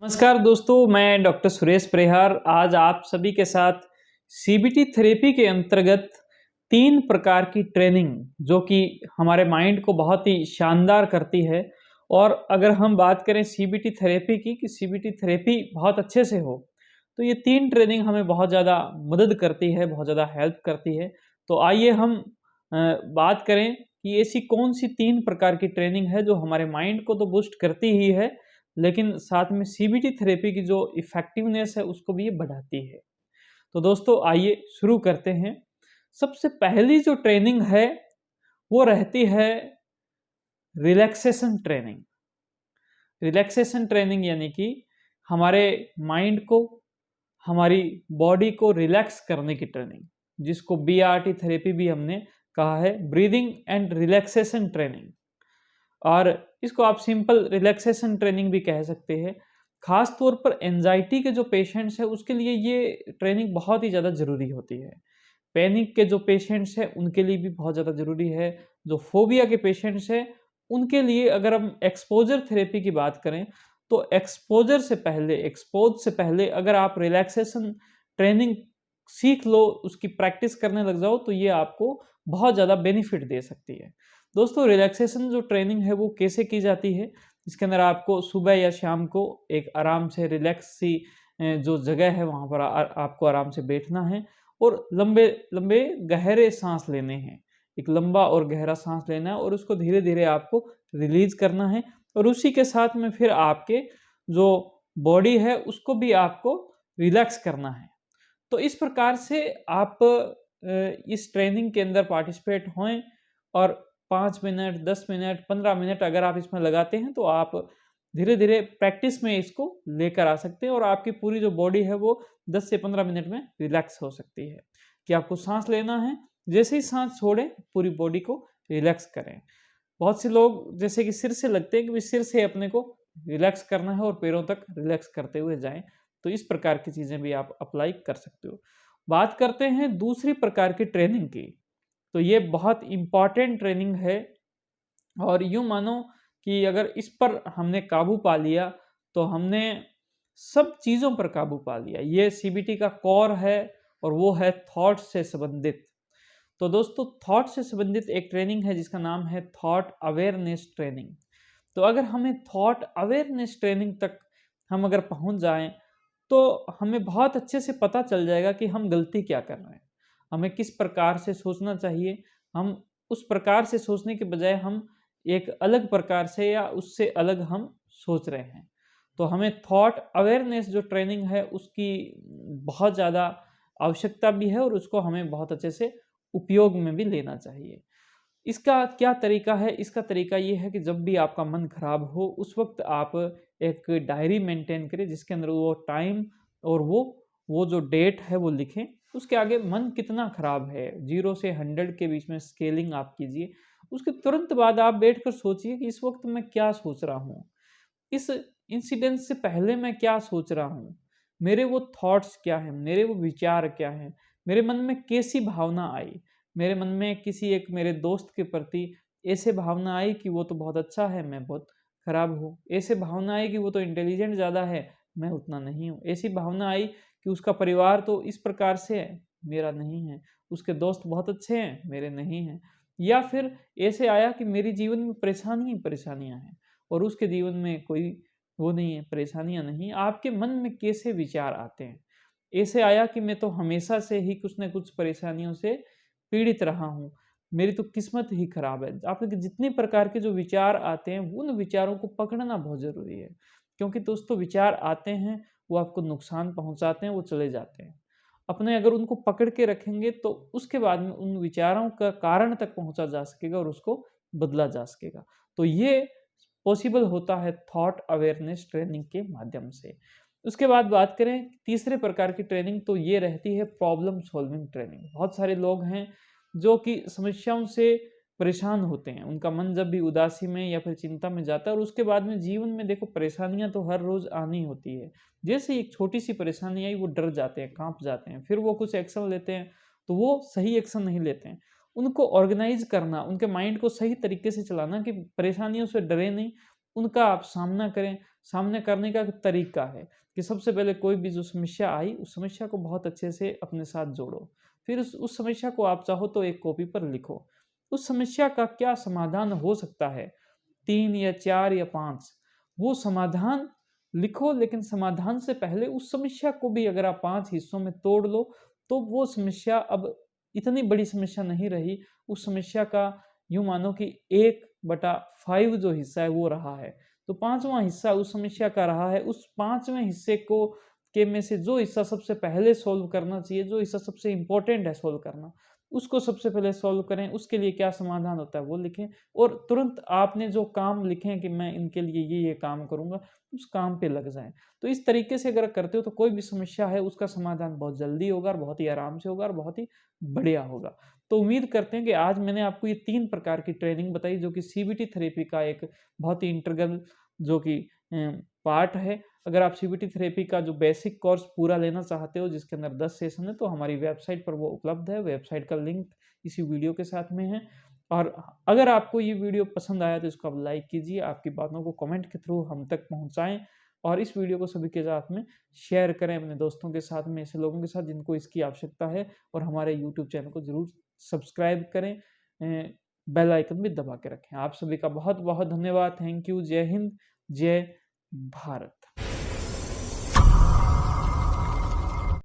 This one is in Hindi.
नमस्कार दोस्तों, मैं डॉक्टर सुरेश प्रेहार आज आप सभी के साथ सीबीटी थेरेपी के अंतर्गत 3 प्रकार की ट्रेनिंग जो कि हमारे माइंड को बहुत ही शानदार करती है। और अगर हम बात करें सीबीटी थेरेपी की कि सीबीटी थेरेपी बहुत अच्छे से हो, तो ये 3 ट्रेनिंग हमें बहुत ज़्यादा मदद करती है, बहुत ज़्यादा हेल्प करती है। तो आइए हम बात करें कि ऐसी कौन-सी 3 प्रकार की ट्रेनिंग है जो हमारे माइंड को तो बूस्ट करती ही है, लेकिन साथ में सीबीटी थेरेपी की जो इफ़ेक्टिवनेस है उसको भी ये बढ़ाती है। तो दोस्तों आइए शुरू करते हैं। सबसे पहली जो ट्रेनिंग है वो रहती है रिलैक्सेशन ट्रेनिंग। रिलैक्सेशन ट्रेनिंग यानी कि हमारे माइंड को, हमारी बॉडी को रिलैक्स करने की ट्रेनिंग, जिसको बीआरटी थेरेपी भी हमने कहा है, ब्रीदिंग एंड रिलैक्सेशन ट्रेनिंग। और इसको आप सिंपल रिलैक्सेशन ट्रेनिंग भी कह सकते हैं। खास तौर पर एंजाइटी के जो पेशेंट्स हैं उसके लिए ये ट्रेनिंग बहुत ही ज़्यादा ज़रूरी होती है। पैनिक के जो पेशेंट्स हैं उनके लिए भी बहुत ज़्यादा ज़रूरी है। जो फोबिया के पेशेंट्स हैं उनके लिए अगर हम एक्सपोज़र थेरेपी की बात करें, तो एक्सपोज़ से पहले अगर आप रिलैक्सेशन ट्रेनिंग सीख लो, उसकी प्रैक्टिस करने लग जाओ, तो ये आपको बहुत ज़्यादा बेनिफिट दे सकती है। दोस्तों रिलैक्सेशन जो ट्रेनिंग है वो कैसे की जाती है? इसके अंदर आपको सुबह या शाम को एक आराम से रिलैक्स सी जो जगह है वहाँ पर आपको आराम से बैठना है और लंबे-लंबे गहरे साँस लेने हैं। एक लंबा और गहरा साँस लेना है और उसको धीरे-धीरे आपको रिलीज़ करना है और उसी के साथ में फिर आपके जो बॉडी है उसको भी आपको रिलैक्स करना है। तो इस प्रकार से आप इस ट्रेनिंग के अंदर पार्टिसिपेट होएँ और 5 मिनट, 10 मिनट, 15 मिनट अगर आप इसमें लगाते हैं, तो आप धीरे-धीरे प्रैक्टिस में इसको लेकर आ सकते हैं और आपकी पूरी जो बॉडी है, वो 10 से 15 मिनट में रिलैक्स हो सकती है। कि आपको साँस लेना है, जैसे ही साँस छोड़ें, पूरी बॉडी को रिलैक्स करें। बहुत से लोग जैसे कि सिर से लगते हैं कि सिर से अपने को रिलैक्स करना है और पैरों तक रिलैक्स करते हुए जाएँ। तो इस प्रकार की चीज़ें भी आप अप्लाई कर सकते हो। बात करते हैं दूसरी प्रकार की ट्रेनिंग की, तो ये बहुत इम्पोर्टेंट ट्रेनिंग है और यूँ मानो कि अगर इस पर हमने काबू पा लिया, तो हमने सब चीज़ों पर काबू पा लिया। ये सीबीटी का कोर है और वो है थॉट से संबंधित। तो दोस्तों थॉट से संबंधित एक ट्रेनिंग है जिसका नाम है थॉट अवेयरनेस ट्रेनिंग। तो अगर हमें थॉट अवेयरनेस ट्रेनिंग तक हम अगर पहुंच जाएं, तो हमें बहुत अच्छे से पता चल जाएगा कि हम गलती क्या कर रहे हैं, हमें किस प्रकार से सोचना चाहिए। हम उस प्रकार से सोचने के बजाय हम एक अलग प्रकार से या उससे अलग हम सोच रहे हैं। तो हमें थॉट अवेयरनेस जो ट्रेनिंग है उसकी बहुत ज़्यादा आवश्यकता भी है और उसको हमें बहुत अच्छे से उपयोग में भी लेना चाहिए। इसका क्या तरीका है? इसका तरीका ये है कि जब भी आपका मन खराब हो, उस वक़्त आप एक डायरी मेंटेन करें जिसके अंदर वो टाइम और वो जो डेट है वो लिखें। उसके आगे मन कितना खराब है, 0 से 100 के बीच में स्केलिंग आप कीजिए। उसके तुरंत बाद आप बैठकर सोचिए कि इस वक़्त मैं क्या सोच रहा हूँ? इस इंसिडेंट से पहले मैं क्या सोच रहा हूँ? मेरे वो थॉट्स क्या हैं? मेरे वो विचार क्या हैं? मेरे मन में कैसी भावना आई? मेरे मन में किसी एक मेरे दोस्त के प्रति ऐसे भावना आई कि वो तो बहुत अच्छा है, मैं बहुत खराब हूँ। ऐसे भावना आई कि वो तो इंटेलिजेंट ज़्यादा है, मैं उतना नहीं हूँ। ऐसी भावना आई कि उसका परिवार तो इस प्रकार से है, मेरा नहीं है। उसके दोस्त बहुत अच्छे हैं, मेरे नहीं हैं। या फिर ऐसे आया कि मेरे जीवन में परेशानी ही परेशानियाँ हैं और उसके जीवन में कोई वो नहीं है, परेशानियाँ नहीं। आपके मन में कैसे विचार आते हैं? ऐसे आया कि मैं तो हमेशा से ही कुछ न कुछ परेशानियों से पीड़ित रहा हूँ, मेरी तो किस्मत ही खराब है। आपके जितने प्रकार के जो विचार आते हैं, उन विचारों को पकड़ना बहुत ज़रूरी है। क्योंकि दोस्तों विचार आते हैं, वो आपको नुकसान पहुँचाते हैं, वो चले जाते हैं। अपने अगर उनको पकड़ के रखेंगे तो उसके बाद में उन विचारों का कारण तक पहुँचा जा सकेगा और उसको बदला जा सकेगा। तो ये पॉसिबल होता है थॉट अवेयरनेस ट्रेनिंग के माध्यम से। उसके बाद बात करें तीसरे प्रकार की ट्रेनिंग, तो ये रहती है प्रॉब्लम सॉल्विंग ट्रेनिंग। बहुत सारे लोग हैं जो कि समस्याओं से परेशान होते हैं। उनका मन जब भी उदासी में या फिर चिंता में जाता है और उसके बाद में जीवन में देखो परेशानियाँ तो हर रोज़ आनी होती है। जैसे ही एक छोटी-सी परेशानी आई वो डर जाते हैं, काँप जाते हैं। फिर वो कुछ एक्शन लेते हैं, तो वो सही एक्शन नहीं लेते हैं। उनको ऑर्गेनाइज़ करना, उनके माइंड को सही तरीके से चलाना कि परेशानियों से डरें नहीं, उनका आप सामना करें। सामने करने का तरीका है कि सबसे पहले कोई भी जो समस्या आई, उस समस्या को बहुत अच्छे से अपने साथ जोड़ो। फिर उस समस्या को आप चाहो तो एक कॉपी पर लिखो। उस समस्या का क्या समाधान हो सकता है, 3 या 4 या 5, वो समाधान लिखो। लेकिन समाधान से पहले उस समस्या को भी अगर आप 5 हिस्सों में तोड़ लो, तो वो समस्या अब इतनी बड़ी समस्या नहीं रही। उस समस्या का यूँ मानो कि 1/5 जो हिस्सा है वो रहा है। तो 5वां हिस्सा उस समस्या का रहा है। उस 5वें हिस्से को के में से जो हिस्सा सबसे पहले सॉल्व करना चाहिए, जो हिस्सा सबसे इम्पोर्टेंट है सॉल्व करना, उसको सबसे पहले सॉल्व करें। उसके लिए क्या समाधान होता है वो लिखें, और तुरंत आपने जो काम लिखे हैं कि मैं इनके लिए ये काम करूँगा, उस काम पे लग जाएँ। तो इस तरीके से अगर करते हो तो कोई भी समस्या है उसका समाधान बहुत जल्दी होगा और बहुत ही आराम से होगा और बहुत ही बढ़िया होगा। तो उम्मीद करते हैं कि आज मैंने आपको ये 3 प्रकार की ट्रेनिंग बताई, जो कि सीबीटी थेरेपी का एक बहुत ही इंटीग्रल जो कि पार्ट है। अगर आप सीबीटी थेरेपी का जो बेसिक कोर्स पूरा लेना चाहते हो, जिसके अंदर 10 सेशन है, तो हमारी वेबसाइट पर वो उपलब्ध है। वेबसाइट का लिंक इसी वीडियो के साथ में है। और अगर आपको ये वीडियो पसंद आया तो इसको आप लाइक कीजिए, आपकी बातों को कमेंट के थ्रू हम तक पहुँचाएँ, और इस वीडियो को सभी के साथ में शेयर करें, अपने दोस्तों के साथ में, ऐसे लोगों के साथ जिनको इसकी आवश्यकता है। और हमारे यूट्यूब चैनल को ज़रूर सब्सक्राइब करें, बेल आइकन भी दबा के रखें। आप सभी का बहुत-बहुत धन्यवाद। Thank you. जय हिंद, जय भारत।